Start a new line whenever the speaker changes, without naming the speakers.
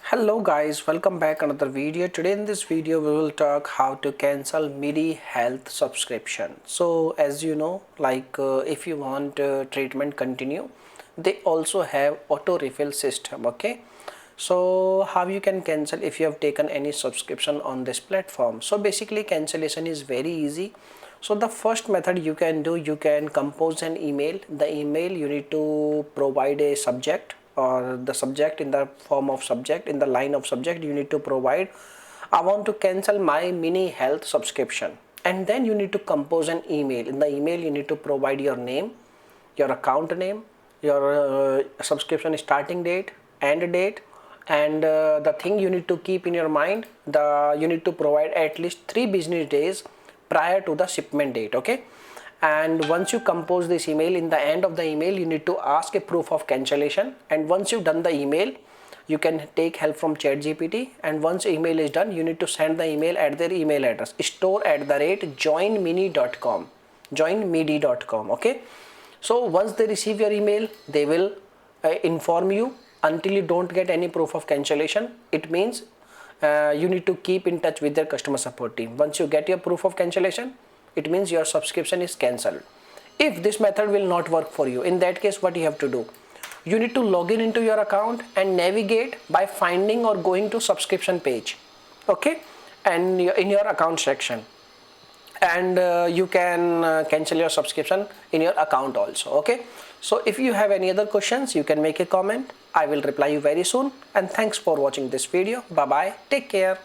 Hello guys, welcome back another video. Today in this video we will talk how to cancel Midi health subscription. So as you know, if you want treatment continue, they also have auto refill system. Okay, so how you can cancel if you have taken any subscription on this platform? So basically cancellation is very easy. So the first method you can do, you can compose an email. The email you need to provide a subject, or the subject in the form of subject, in the line of subject you need to provide, I want to cancel my mini health subscription. And then you need to compose an email. In the email you need to provide your name, your account name, your subscription starting date, end date, and the thing you need to keep in your mind, you need to provide at least 3 business days prior to the shipment date. Okay, and once you compose this email, in the end of the email you need to ask a proof of cancellation. And once you've done the email, you can take help from ChatGPT, and once email is done you need to send the email at their email address store@joinmini.com, joinmidi.com. okay, so once they receive your email they will inform you. Until you don't get any proof of cancellation, it means you need to keep in touch with their customer support team. Once you get your proof of cancellation, it means your subscription is cancelled. If this method will not work for you, in that case what you have to do, you need to log in into your account and navigate by finding or going to subscription page. Okay, and in your account section, and you can cancel your subscription in your account also. Okay, so if you have any other questions, you can make a comment. I will reply you very soon, and thanks for watching this video. Bye bye, take care.